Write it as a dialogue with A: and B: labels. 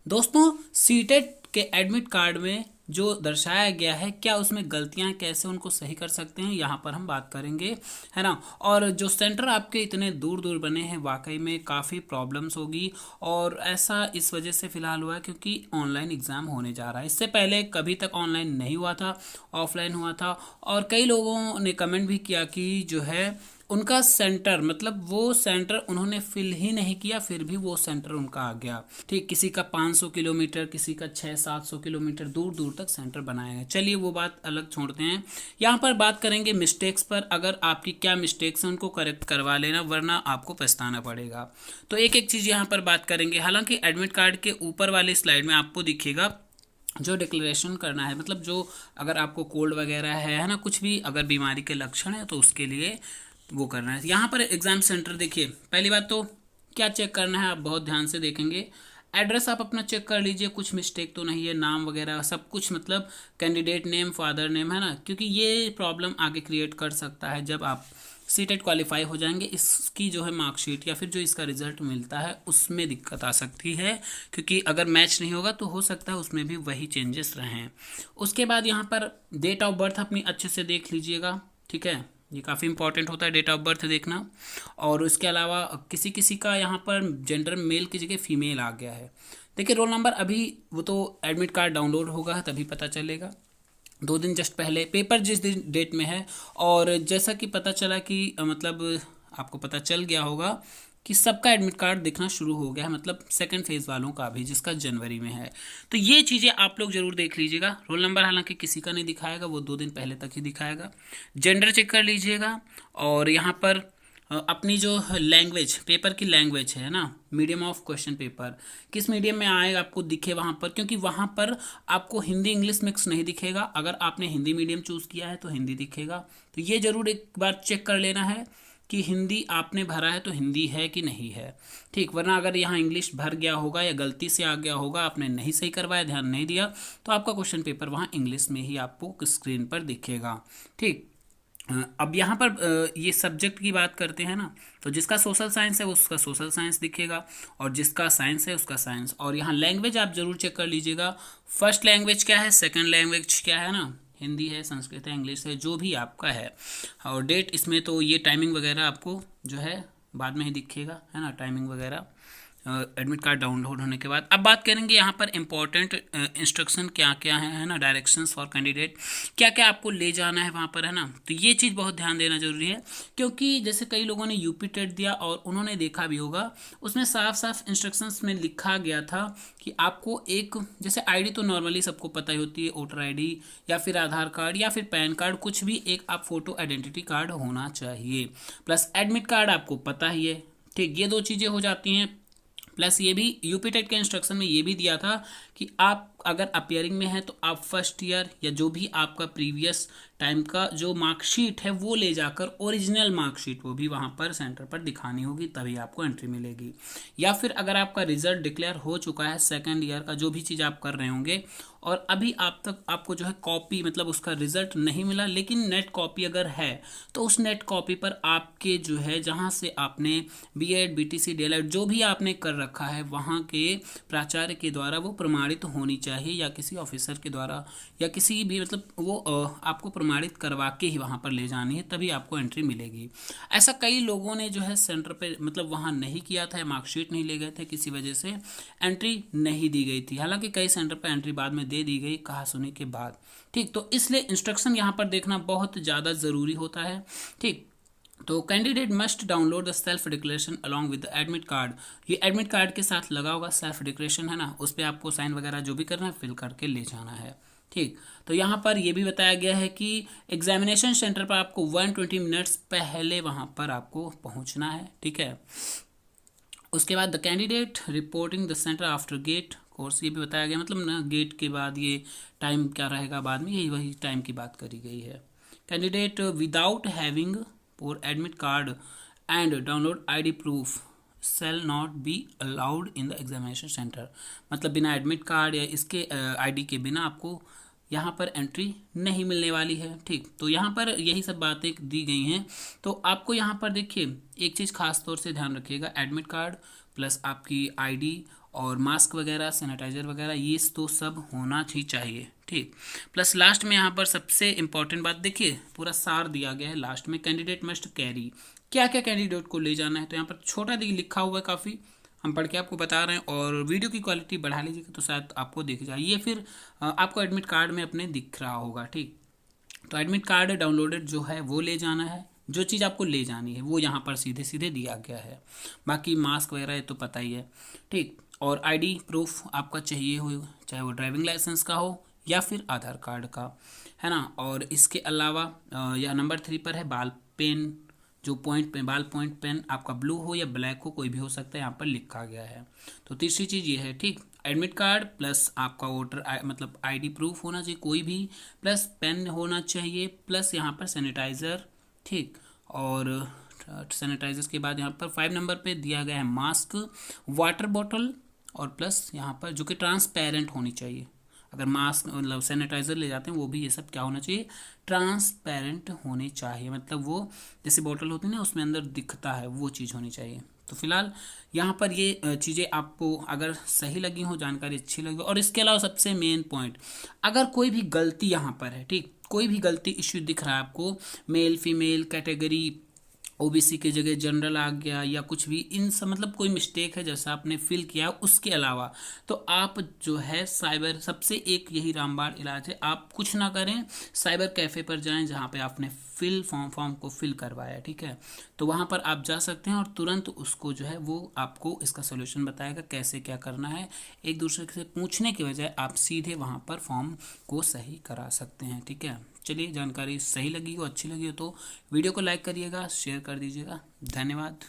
A: दोस्तों, सीटेट के admit card में जो दर्शाया गया है, क्या उसमें गलतियां, कैसे उनको सही कर सकते हैं, यहाँ पर हम बात करेंगे, है ना। और जो सेंटर आपके इतने दूर दूर बने हैं, वाकई में काफ़ी प्रॉब्लम्स होगी। और ऐसा इस वजह से फ़िलहाल हुआ है क्योंकि ऑनलाइन एग्ज़ाम होने जा रहा है। इससे पहले कभी तक ऑनलाइन नहीं हुआ था, ऑफलाइन हुआ था। और कई लोगों ने कमेंट भी किया कि जो है उनका सेंटर, मतलब वो सेंटर उन्होंने फिल ही नहीं किया, फिर भी वो सेंटर उनका आ गया। ठीक, किसी का 500 किलोमीटर, किसी का 600-700 किलोमीटर दूर दूर तक सेंटर बनाया है। चलिए वो बात अलग छोड़ते हैं। यहाँ पर बात करेंगे मिस्टेक्स पर। अगर आपकी क्या मिस्टेक्स हैं उनको करेक्ट करवा लेना, वरना आपको पछताना पड़ेगा। तो एक एक चीज़ यहाँ पर बात करेंगे। हालांकि एडमिट कार्ड के ऊपर वाले स्लाइड में आपको दिखेगा जो डिक्लेरेशन करना है, मतलब जो अगर आपको कोल्ड वगैरह है ना, कुछ भी अगर बीमारी के लक्षण है तो उसके लिए वो करना है। यहाँ पर एग्ज़ाम सेंटर देखिए, पहली बात तो क्या चेक करना है, आप बहुत ध्यान से देखेंगे। एड्रेस आप अपना चेक कर लीजिए, कुछ मिस्टेक तो नहीं है, नाम वगैरह सब कुछ, मतलब कैंडिडेट नेम, फादर नेम, है ना, क्योंकि ये प्रॉब्लम आगे क्रिएट कर सकता है जब आप सीटेट क्वालिफाई हो जाएंगे। इसकी जो है मार्कशीट या फिर जो इसका रिजल्ट मिलता है उसमें दिक्कत आ सकती है, क्योंकि अगर मैच नहीं होगा तो हो सकता है उसमें भी वही चेंजेस रहें। उसके बाद यहाँ पर डेट ऑफ बर्थ अपनी अच्छे से देख लीजिएगा, ठीक है, ये काफ़ी इंपॉर्टेंट होता है डेट ऑफ बर्थ देखना। और उसके अलावा किसी किसी का यहाँ पर जेंडर मेल की जगह फीमेल आ गया है। देखिए रोल नंबर अभी, वो तो एडमिट कार्ड डाउनलोड होगा तभी पता चलेगा। 2 दिन जस्ट पहले पेपर जिस दिन डेट में है, और जैसा कि पता चला कि मतलब आपको पता चल गया होगा कि सबका एडमिट कार्ड दिखना शुरू हो गया है, मतलब सेकंड फेज वालों का भी, जिसका जनवरी में है। तो ये चीज़ें आप लोग जरूर देख लीजिएगा। रोल नंबर हालांकि किसी का नहीं दिखाएगा, वो 2 दिन पहले तक ही दिखाएगा। जेंडर चेक कर लीजिएगा। और यहाँ पर अपनी जो लैंग्वेज, पेपर की लैंग्वेज है ना, मीडियम ऑफ क्वेश्चन पेपर किस मीडियम में आएगा आपको दिखे वहाँ पर, क्योंकि वहाँ पर आपको हिंदी इंग्लिश मिक्स नहीं दिखेगा। अगर आपने हिंदी मीडियम चूज़ किया है तो हिंदी दिखेगा। तो ये ज़रूर एक बार चेक कर लेना है कि हिंदी आपने भरा है तो हिंदी है कि नहीं है, ठीक। वरना अगर यहाँ इंग्लिश भर गया होगा या गलती से आ गया होगा, आपने नहीं सही करवाया, ध्यान नहीं दिया, तो आपका क्वेश्चन पेपर वहाँ इंग्लिश में ही आपको स्क्रीन पर दिखेगा, ठीक। अब यहाँ पर ये सब्जेक्ट की बात करते हैं ना, तो जिसका सोशल साइंस है उसका सोशल साइंस दिखेगा, और जिसका साइंस है उसका साइंस। और यहाँ लैंग्वेज आप जरूर चेक कर लीजिएगा, फर्स्ट लैंग्वेज क्या है, सेकंड लैंग्वेज क्या है ना, हिंदी है, संस्कृत है, इंग्लिश है, जो भी आपका है। और डेट इसमें तो ये टाइमिंग वगैरह आपको जो है बाद में ही दिखेगा, है ना, टाइमिंग वगैरह एडमिट कार्ड डाउनलोड होने के बाद। अब बात करेंगे यहाँ पर इंपॉर्टेंट इंस्ट्रक्शन क्या क्या है ना, डायरेक्शंस फॉर कैंडिडेट, क्या क्या आपको ले जाना है वहाँ पर, है ना। तो ये चीज़ बहुत ध्यान देना जरूरी है, क्योंकि जैसे कई लोगों ने यूपी टेट दिया और उन्होंने देखा भी होगा, उसमें साफ साफ इंस्ट्रक्शंस में लिखा गया था कि आपको एक, जैसे आईडी तो नॉर्मली सबको पता ही होती है, वोटर आईडी या फिर आधार कार्ड या फिर पैन कार्ड, कुछ भी एक आप फोटो आइडेंटिटी कार्ड होना चाहिए, प्लस एडमिट कार्ड आपको पता ही है, ठीक। ये 2 चीज़ें हो जाती हैं। प्लस ये भी यूपी टेट के इंस्ट्रक्शन में ये भी दिया था कि आप अगर अपियरिंग में है तो आप फर्स्ट ईयर या जो भी आपका प्रीवियस टाइम का जो मार्कशीट है वो ले जाकर, ओरिजिनल मार्कशीट वो भी वहाँ पर सेंटर पर दिखानी होगी, तभी आपको एंट्री मिलेगी। या फिर अगर आपका रिजल्ट डिक्लेयर हो चुका है सेकेंड ईयर का, जो भी चीज़ आप कर रहे होंगे, और अभी आप तक आपको जो है कॉपी, मतलब उसका रिजल्ट नहीं मिला, लेकिन नेट कॉपी अगर है तो उस नेट कॉपी पर आपके जो है जहाँ से आपने बीएड, बीटीसी, डीएलएड जो भी आपने कर रखा है, वहाँ के प्राचार्य के द्वारा वो प्रमाणित होनी चाहिए, या किसी ऑफिसर के द्वारा, या किसी भी, मतलब वो आपको प्रमाणित करवा के ही वहाँ पर ले जानी है, तभी आपको एंट्री मिलेगी। ऐसा कई लोगों ने जो है सेंटर पे, मतलब वहाँ नहीं किया था, मार्कशीट नहीं ले गए थे, किसी वजह से एंट्री नहीं दी गई थी। हालांकि कई सेंटर पर एंट्री बाद में दे दी गई कहा सुनी के बाद, ठीक। तो इसलिए इंस्ट्रक्शन यहाँ पर देखना बहुत ज़्यादा ज़रूरी होता है, ठीक। तो candidate must download the self declaration along with the admit card. ये एडमिट कार्ड के साथ लगा होगा सेल्फ डिक्लेरेशन, है ना, उस पर आपको साइन वगैरह जो भी करना है फिल करके ले जाना है, ठीक। तो यहाँ पर ये भी बताया गया है कि एग्जामिनेशन सेंटर पर आपको 120 मिनट्स पहले वहाँ पर आपको पहुँचना है, ठीक है। उसके बाद the candidate reporting the centre after gate closes, ये भी बताया गया, मतलब ना गेट के बाद ये टाइम क्या रहेगा बाद में, यही वही टाइम की बात करी गई है। कैंडिडेट विदाउट हैविंग और admit card and download ID proof shall not be allowed in the examination centre, मतलब बिना एडमिट कार्ड या इसके आईडी के बिना आपको यहाँ पर एंट्री नहीं मिलने वाली है, ठीक। तो यहाँ पर यही सब बातें दी गई हैं। तो आपको यहाँ पर देखिए एक चीज़ खास तौर से ध्यान रखिएगा, एडमिट कार्ड प्लस आपकी आईडी और मास्क वगैरह, सैनिटाइजर वगैरह, ये तो सब होना ही चाहिए, ठीक। प्लस लास्ट में यहाँ पर सबसे इंपॉर्टेंट बात देखिए, पूरा सार दिया गया है लास्ट में, कैंडिडेट मस्ट कैरी, क्या क्या कैंडिडेट को ले जाना है। तो यहाँ पर छोटा लिखा हुआ है काफ़ी, हम पढ़ के आपको बता रहे हैं। और वीडियो की क्वालिटी बढ़ा लीजिएगा तो शायद आपको दिख जाए, ये फिर आपको एडमिट कार्ड में अपने दिख रहा होगा, ठीक। तो एडमिट कार्ड डाउनलोडेड जो है वो ले जाना है, जो चीज़ आपको ले जानी है वो यहाँ पर सीधे सीधे दिया गया है। बाकी मास्क वगैरह ये तो पता ही है, ठीक। और आईडी प्रूफ आपका चाहिए हो, चाहे वो ड्राइविंग लाइसेंस का हो या फिर आधार कार्ड का, है ना। और इसके अलावा यह नंबर 3 पर है बाल पेन, जो पॉइंट पे बाल पॉइंट पेन आपका ब्लू हो या ब्लैक हो, कोई भी हो सकता है, यहाँ पर लिखा गया है। तो तीसरी चीज़ ये है, ठीक। एडमिट कार्ड प्लस आपका वोटर मतलब आईडी प्रूफ होना चाहिए कोई भी, प्लस पेन होना चाहिए, प्लस यहाँ पर सैनिटाइज़र, ठीक। और सैनिटाइजर के बाद यहाँ पर 5 नंबर पे दिया गया है मास्क, वाटर बॉटल, और प्लस यहाँ पर जो कि ट्रांसपेरेंट होनी चाहिए। अगर मास्क मतलब सैनिटाइज़र ले जाते हैं वो भी ये सब क्या होना चाहिए, ट्रांसपेरेंट होनी चाहिए, मतलब वो जैसे बॉटल होती है ना उसमें अंदर दिखता है, वो चीज़ होनी चाहिए। तो फिलहाल यहाँ पर ये चीज़ें आपको अगर सही लगी हो, जानकारी अच्छी लगी हो, और इसके अलावा सबसे मेन पॉइंट, अगर कोई भी गलती यहाँ पर है, ठीक, कोई भी गलती इश्यू दिख रहा है आपको, मेल फीमेल कैटेगरी, ओबीसी की जगह जनरल आ गया या कुछ भी, इन सब मतलब कोई मिस्टेक है जैसा आपने फिल किया, उसके अलावा तो आप जो है साइबर, सबसे एक यही रामबाण इलाज है, आप कुछ ना करें, साइबर कैफ़े पर जाएं जहां पे आपने फॉर्म को फिल करवाया, ठीक है। तो वहां पर आप जा सकते हैं और तुरंत उसको जो है वो आपको इसका सोल्यूशन बताएगा कैसे क्या करना है। एक दूसरे से पूछने के बजाय आप सीधे वहां पर फॉर्म को सही करा सकते हैं, ठीक है। चलिए, जानकारी सही लगी हो, अच्छी लगी हो तो वीडियो को लाइक करिएगा, शेयर कर दीजिएगा। धन्यवाद।